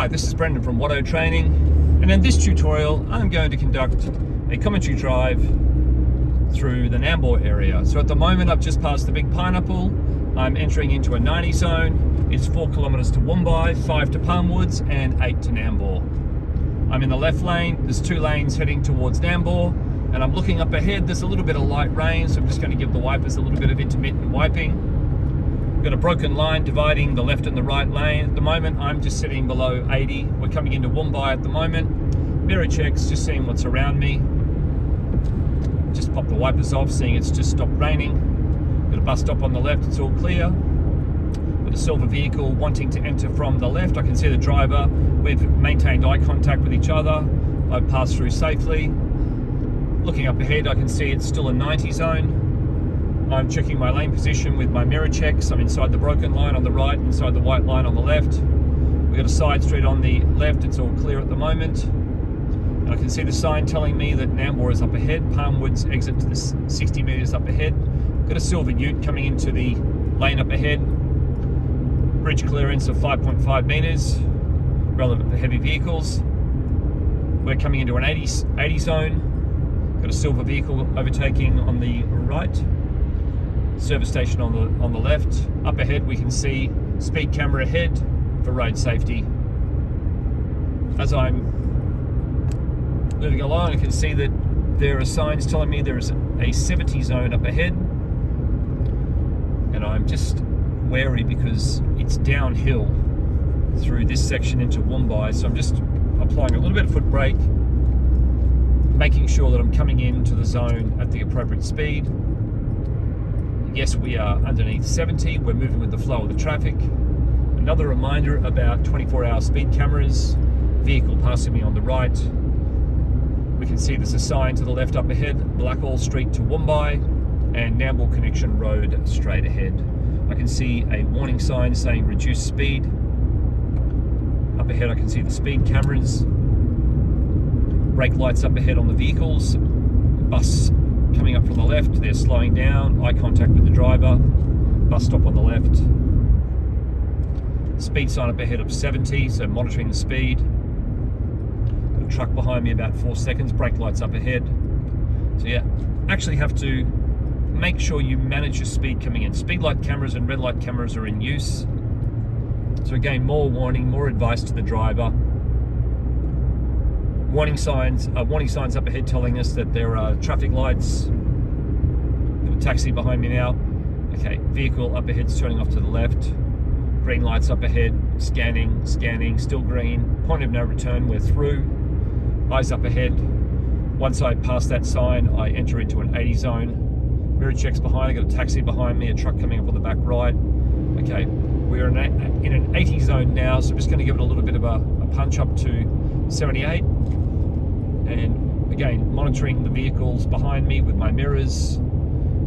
Hi, this is Brendan from Watto Training, and in this tutorial I'm going to conduct a commentary drive through the Nambour area. So at the moment I've just passed the big pineapple. I'm entering into a 90 zone. It's 4 kilometers to Woombye, 5 to Palmwoods and 8 to Nambour. I'm in the left lane. There's 2 lanes heading towards Nambour, and I'm looking up ahead. There's a little bit of light rain, so I'm just going to give the wipers a little bit of intermittent wiping. Got a broken line dividing the left and the right lane. At the moment I'm just sitting below 80. We're coming into Woombye at the moment. Mirror checks, just seeing what's around me. Just pop the wipers off, seeing it's just stopped raining. Got a bus stop on the left, it's all clear. Got a silver vehicle wanting to enter from the left. I can see the driver. We've maintained eye contact with each other. I've passed through safely. Looking up ahead, I can see it's still a 90 zone. I'm checking my lane position with my mirror checks. I'm inside the broken line on the right, inside the white line on the left. We've got a side street on the left, it's all clear at the moment. And I can see the sign telling me that Nambour is up ahead. Palmwoods exit to the 60 metres up ahead. Got a silver ute coming into the lane up ahead. Bridge clearance of 5.5 metres, relevant for heavy vehicles. We're coming into an 80 zone. Got a silver vehicle overtaking on the right. Service station on the left. Up ahead we can see speed camera ahead for road safety. As I'm moving along, I can see that there are signs telling me there is a 70 zone up ahead, and I'm just wary because it's downhill through this section into Woombye, so I'm just applying a little bit of foot brake, making sure that I'm coming into the zone at the appropriate speed. Yes, we are underneath 70. We're moving with the flow of the traffic. Another reminder about 24-hour speed cameras. Vehicle passing me on the right. We can see there's a sign to the left up ahead, Blackall Street to Woombye, and Nambour Connection Road straight ahead. I can see a warning sign saying reduce speed. Up ahead I can see the speed cameras. Brake lights up ahead on the vehicles. Bus coming up from the left, they're slowing down, eye contact with the driver, bus stop on the left. Speed sign up ahead of 70, so monitoring the speed. Got a truck behind me about 4 seconds, brake lights up ahead. So yeah, actually have to make sure you manage your speed coming in. Speed light cameras and red light cameras are in use. So again, more warning, more advice to the driver. Warning signs up ahead telling us that there are traffic lights. Got a taxi behind me now. Okay, vehicle up ahead's turning off to the left. Green lights up ahead, scanning, still green. Point of no return, we're through. Eyes up ahead. Once I pass that sign, I enter into an 80 zone. Mirror checks behind, I got a taxi behind me, a truck coming up on the back right. Okay, we're in an 80 zone now, so I'm just going to give it a little bit of a punch up to 78. And again, monitoring the vehicles behind me with my mirrors,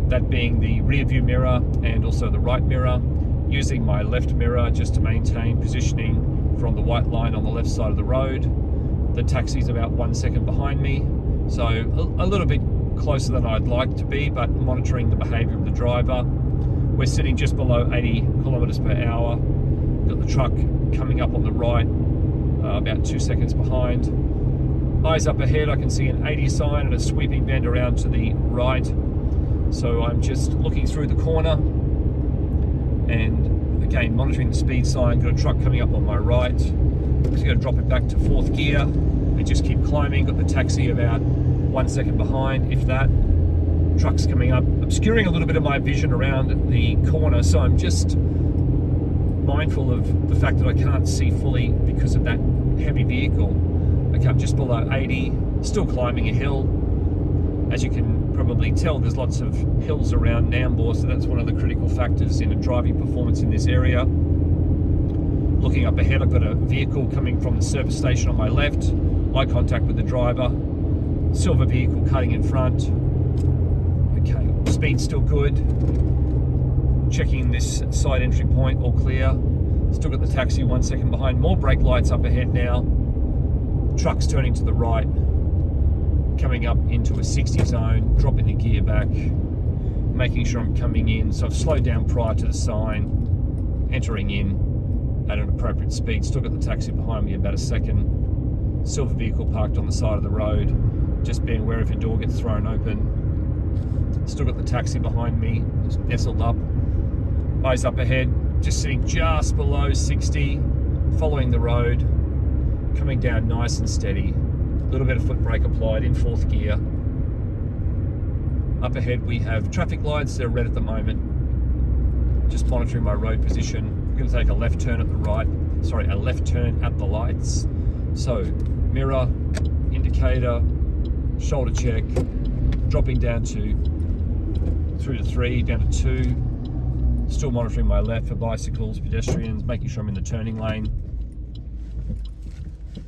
that being the rear view mirror and also the right mirror, using my left mirror just to maintain positioning from the white line on the left side of the road. The taxi's about 1 second behind me, so a little bit closer than I'd like to be, but monitoring the behavior of the driver. We're sitting just below 80 kilometers per hour. Got the truck coming up on the right, about 2 seconds behind. Eyes up ahead, I can see an 80 sign and a sweeping bend around to the right. So I'm just looking through the corner and again monitoring the speed sign. Got a truck coming up on my right. Just going to drop it back to 4th gear and just keep climbing. Got the taxi about 1 second behind, if that. Truck's coming up, obscuring a little bit of my vision around the corner, so I'm just mindful of the fact that I can't see fully because of that heavy vehicle. Okay, I'm just below 80, still climbing a hill. As you can probably tell, there's lots of hills around Nambour, so that's one of the critical factors in a driving performance in this area. Looking up ahead, I've got a vehicle coming from the service station on my left, eye contact with the driver, silver vehicle cutting in front. Okay, speed's still good. Checking this side entry point, all clear. Still got the taxi 1 second behind, more brake lights up ahead now. Truck's turning to the right, coming up into a 60 zone, dropping the gear back, making sure I'm coming in. So I've slowed down prior to the sign, entering in. at an appropriate speed. Still got the taxi behind me about a second. Silver vehicle parked on the side of the road. Just being aware if your door gets thrown open. Still got the taxi behind me, just nestled up. Eyes up ahead, just sitting just below 60, following the road, coming down nice and steady. A little bit of foot brake applied in 4th gear. Up ahead we have traffic lights, they're red at the moment. Just monitoring my road position. I'm going to take a left turn at the right, sorry, a left turn at the lights. So, mirror, indicator, shoulder check, dropping down to, through to 3, down to 2. Still monitoring my left for bicycles, pedestrians, making sure I'm in the turning lane.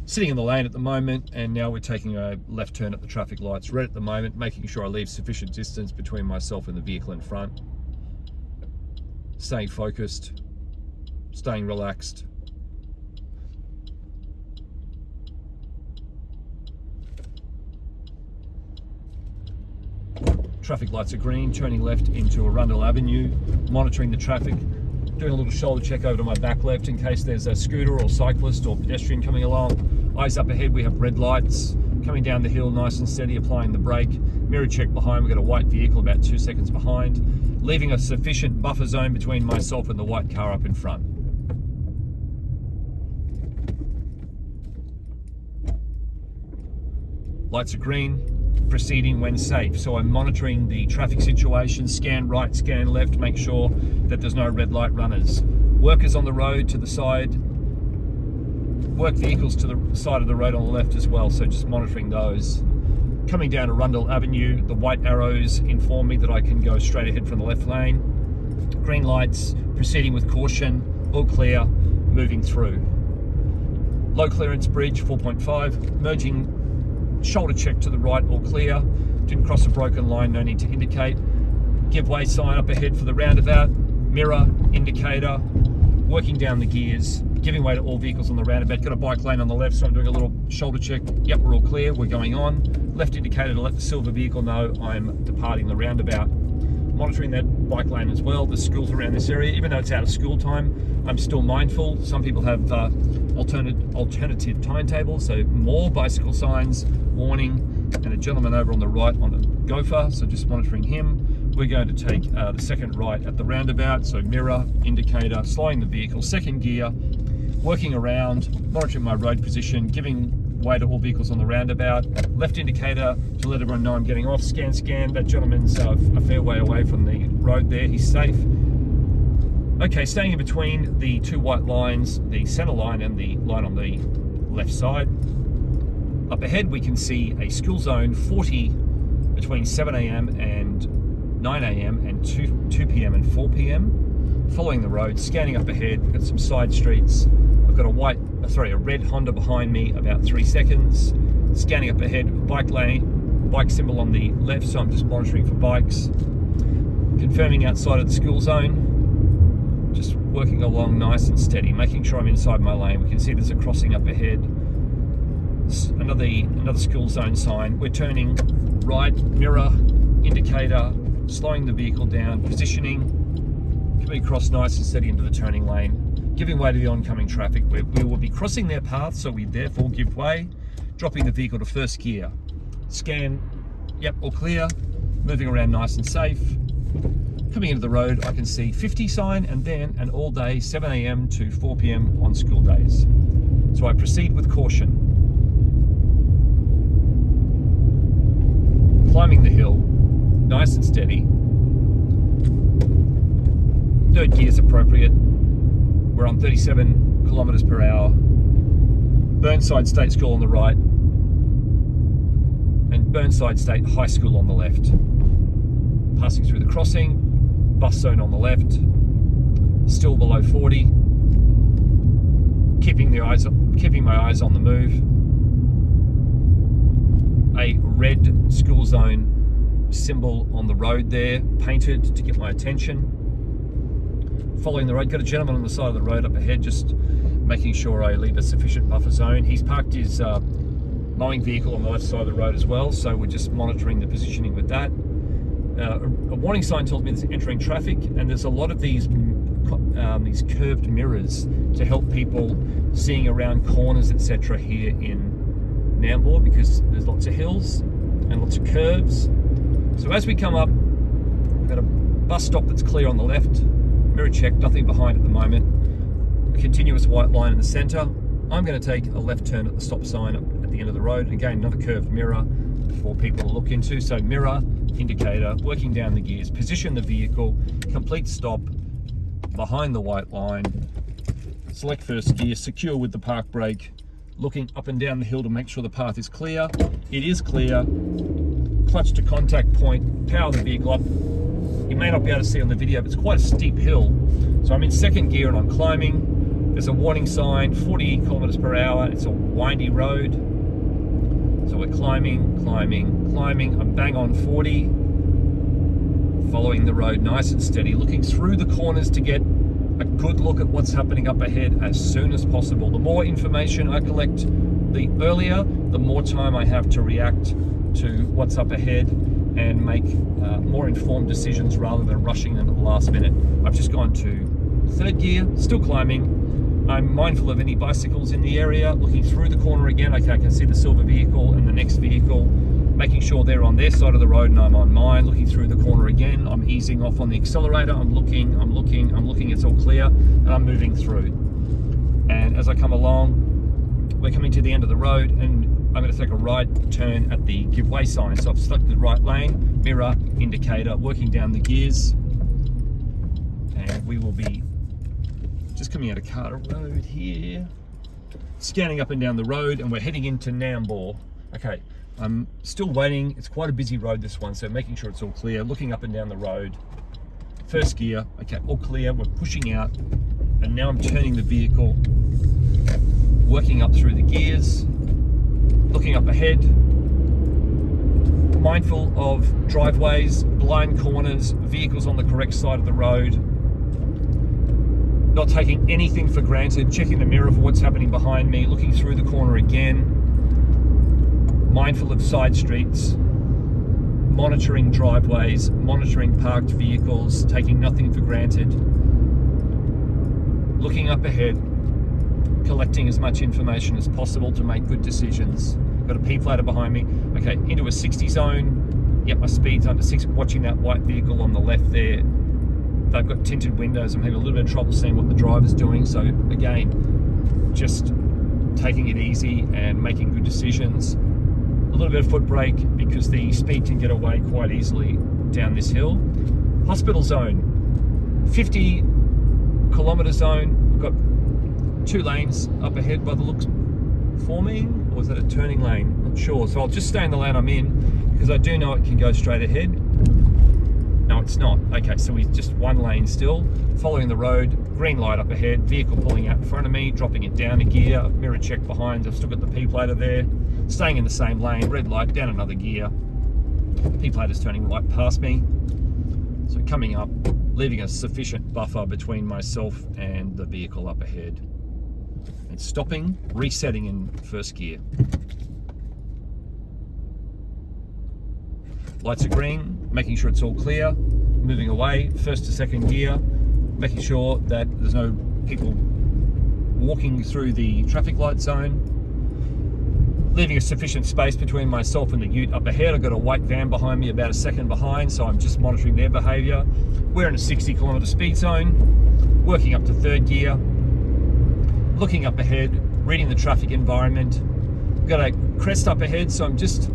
Sitting in the lane at the moment, and now we're taking a left turn at the traffic lights, red at the moment, making sure I leave sufficient distance between myself and the vehicle in front. Staying focused, staying relaxed. Traffic lights are green, turning left into Arundel Avenue, monitoring the traffic, doing a little shoulder check over to my back left in case there's a scooter or cyclist or pedestrian coming along. Eyes up ahead, we have red lights, coming down the hill nice and steady, applying the brake. Mirror check behind, we've got a white vehicle about 2 seconds behind, leaving a sufficient buffer zone between myself and the white car up in front. Lights are green, proceeding when safe. So I'm monitoring the traffic situation, scan right, scan left, make sure that there's no red light runners. Workers on the road to the side, work vehicles to the side of the road on the left as well, so just monitoring those. Coming down Arundel Avenue, the white arrows inform me that I can go straight ahead from the left lane. Green lights, proceeding with caution, all clear, moving through. Low clearance bridge, 4.5, merging shoulder check to the right, all clear. Didn't cross a broken line, no need to indicate. Give way sign up ahead for the roundabout. Mirror, indicator, working down the gears, giving way to all vehicles on the roundabout. Got a bike lane on the left, so I'm doing a little shoulder check. Yep, we're all clear, we're going on. Left indicator to let the silver vehicle know I'm departing the roundabout. Monitoring that bike lane as well. There's schools around this area. Even though it's out of school time, I'm still mindful. Some people have alternative timetables, so more bicycle signs, warning, and a gentleman over on the right on a gopher, so just monitoring him. We're going to take the second right at the roundabout, so mirror, indicator, slowing the vehicle, 2nd gear, working around, monitoring my road position, giving way to all vehicles on the roundabout. Left indicator to let everyone know I'm getting off. Scan. That gentleman's a fair way away from the road there. He's safe. Okay, staying in between the 2 white lines, the center line and the line on the left side. Up ahead, we can see a school zone 40 between 7 a.m. and 9 a.m. and 2 p.m. and 4 p.m. Following the road, scanning up ahead, we've got some side streets. I've got a red Honda behind me, about 3 seconds. Scanning up ahead, bike lane, bike symbol on the left, so I'm just monitoring for bikes. Confirming outside of the school zone, just working along nice and steady, making sure I'm inside my lane. We can see there's a crossing up ahead. Another school zone sign. We're turning right, mirror, indicator, slowing the vehicle down, positioning, coming across nice and steady into the turning lane, giving way to the oncoming traffic. We will be crossing their path, so we therefore give way, dropping the vehicle to 1st gear. Scan, yep, all clear, moving around nice and safe. Coming into the road, I can see 50 sign and then an all day 7 a.m. to 4 p.m. on school days. So I proceed with caution. Climbing the hill, nice and steady. 3rd gear is appropriate. We're on 37 kilometers per hour. Burnside State School on the right and Burnside State High School on the left. Passing through the crossing, bus zone on the left, still below 40. Keeping my eyes on the move. A red school zone symbol on the road there, painted to get my attention. Following the road, got a gentleman on the side of the road up ahead, just making sure I leave a sufficient buffer zone. He's parked his mowing vehicle on the left side of the road as well, so we're just monitoring the positioning with that. A warning sign tells me there's entering traffic, and there's a lot of these these curved mirrors to help people seeing around corners, etc. here in Nambour, because there's lots of hills and lots of curves. So as we come up, we've got a bus stop that's clear on the left, mirror check, nothing behind at the moment, a continuous white line in the centre. I'm going to take a left turn at the stop sign at the end of the road. Again, another curved mirror for people to look into. So mirror, indicator, working down the gears, position the vehicle, complete stop behind the white line, select first gear, secure with the park brake, looking up and down the hill to make sure the path is clear. It is clear. Clutch to contact point, power the vehicle up. You may not be able to see on the video, but it's quite a steep hill. So I'm in second gear and I'm climbing. There's a warning sign, 40 kilometers per hour. It's a windy road. So we're climbing. I'm bang on 40. Following the road nice and steady, looking through the corners to get a good look at what's happening up ahead as soon as possible. The more information I collect, the earlier, the more time I have to react to what's up ahead and make more informed decisions rather than rushing them at the last minute. I've just gone to third gear, still climbing. I'm mindful of any bicycles in the area, looking through the corner again. Okay, I can see the silver vehicle and the next vehicle, making sure they're on their side of the road and I'm on mine, looking through the corner again. I'm easing off on the accelerator. I'm looking, it's all clear, and I'm moving through. And as I come along, we're coming to the end of the road and I'm going to take a right turn at the give way sign. So I've selected the right lane, mirror, indicator, working down the gears. And we will be just coming out of Carter Road here, scanning up and down the road, and we're heading into Nambour. Okay, I'm still waiting. It's quite a busy road, this one, so making sure it's all clear, looking up and down the road. First gear, okay, all clear, we're pushing out, and now I'm turning the vehicle, working up through the gears, looking up ahead, mindful of driveways, blind corners, vehicles on the correct side of the road, not taking anything for granted, checking the mirror for what's happening behind me, looking through the corner again, mindful of side streets, monitoring driveways, monitoring parked vehicles, taking nothing for granted, looking up ahead, collecting as much information as possible to make good decisions. Got a P-plater behind me. Okay, into a 60 zone. Yep, my speed's under 6. Watching that white vehicle on the left there. They've got tinted windows. I'm having a little bit of trouble seeing what the driver's doing. So again, just taking it easy and making good decisions. A little bit of foot brake because the speed can get away quite easily down this hill. Hospital zone, 50 kilometer zone. We've got 2 lanes up ahead by the looks forming, or is that a turning lane? Not sure. So I'll just stay in the lane I'm in because I do know it can go straight ahead. No, it's not. Okay, so we're just 1 lane still, following the road, green light up ahead, vehicle pulling out in front of me, dropping it down a gear, mirror check behind, I've still got the P-plater there, staying in the same lane, red light, down another gear, P-plater's turning right past me, so coming up, leaving a sufficient buffer between myself and the vehicle up ahead. And stopping, resetting in first gear. Lights are green, making sure it's all clear, moving away, first to second gear, making sure that there's no people walking through the traffic light zone, leaving a sufficient space between myself and the ute up ahead. I've got a white van behind me, about a second behind, so I'm just monitoring their behaviour. We're in a 60 kilometre speed zone, working up to third gear, looking up ahead, reading the traffic environment. We've got a crest up ahead, so I'm just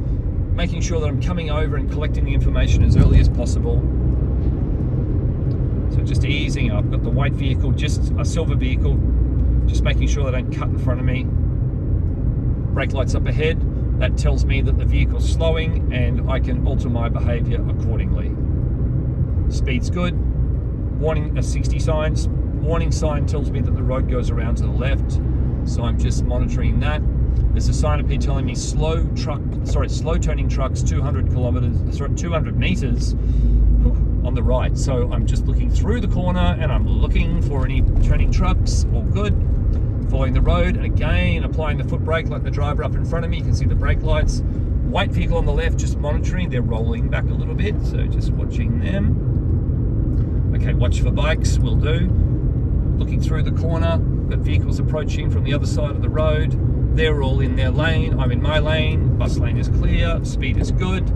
making sure that I'm coming over and collecting the information as early as possible. So just easing up. Got the white vehicle, just a silver vehicle, just making sure they don't cut in front of me. Brake lights up ahead. That tells me that the vehicle's slowing and I can alter my behaviour accordingly. Speed's good. Warning, a 60 signs. Warning sign tells me that the road goes around to the left, so I'm just monitoring that. There's a sign up here telling me slow turning trucks 200 meters on the right. So I'm just looking through the corner and I'm looking for any turning trucks. All good. Following the road and again applying the foot brake like the driver up in front of me. You can see the brake lights. White vehicle on the left, just monitoring. They're rolling back a little bit, so just watching them. Okay, watch for bikes, will do. Looking through the corner, got vehicles approaching from the other side of the road. They're all in their lane, I'm in my lane, bus lane is clear, speed is good.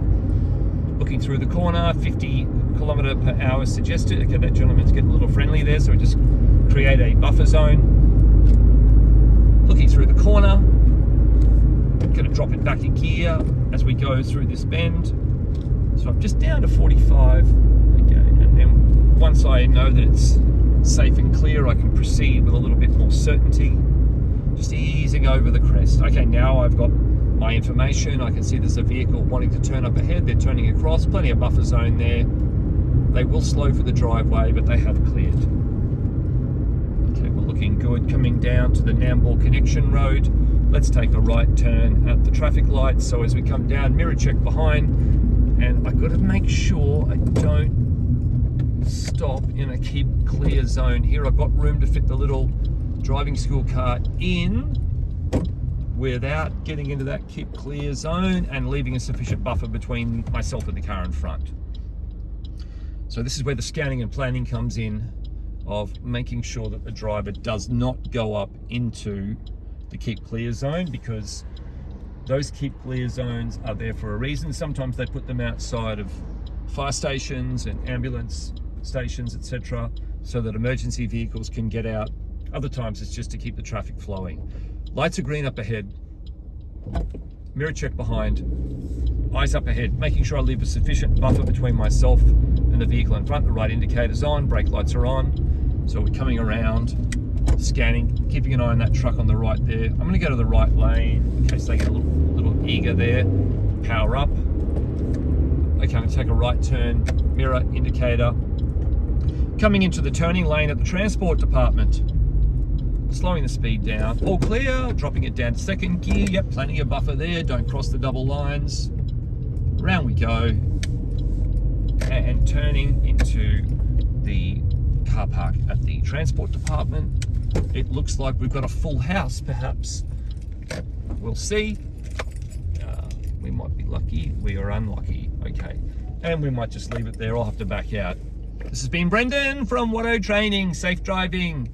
Looking through the corner, 50 kilometre per hour suggested. Okay, that gentleman's getting a little friendly there, so we just create a buffer zone. Looking through the corner, going to drop it back in gear as we go through this bend. So I'm just down to 45. Okay, and then once I know that it's safe and clear, I can proceed with a little bit more certainty. Just easing over the crest. Okay, now I've got my information. I can see there's a vehicle wanting to turn up ahead. They're turning across. Plenty of buffer zone there. They will slow for the driveway, but they have cleared. Okay, we're looking good. Coming down to the Nambour connection road. Let's take a right turn at the traffic lights. So as we come down, mirror check behind, and I've got to make sure I don't stop in a keep clear zone here. I've got room to fit the little driving school car in without getting into that keep clear zone and leaving a sufficient buffer between myself and the car in front. So this is where the scanning and planning comes in, of making sure that the driver does not go up into the keep clear zone, because those keep clear zones are there for a reason. Sometimes they put them outside of fire stations and ambulance stations, etc., so that emergency vehicles can get out. Other times it's just to keep the traffic flowing. Lights are green up ahead, mirror check behind, eyes up ahead, making sure I leave a sufficient buffer between myself and the vehicle in front. The right indicator's on, brake lights are on. So we're coming around, scanning, keeping an eye on that truck on the right there. I'm going to go to the right lane in case they get a little eager there. Power up. Okay, I'm going to take a right turn, mirror indicator. Coming into the turning lane at the transport department. Slowing the speed down. All clear, dropping it down to second gear. Yep, plenty of buffer there. Don't cross the double lines. Round we go. And turning into the car park at the transport department. It looks like we've got a full house, perhaps. We'll see. We might be lucky, we are unlucky. Okay, and we might just leave it there. I'll have to back out. This has been Brendan from Watto Training. Safe driving.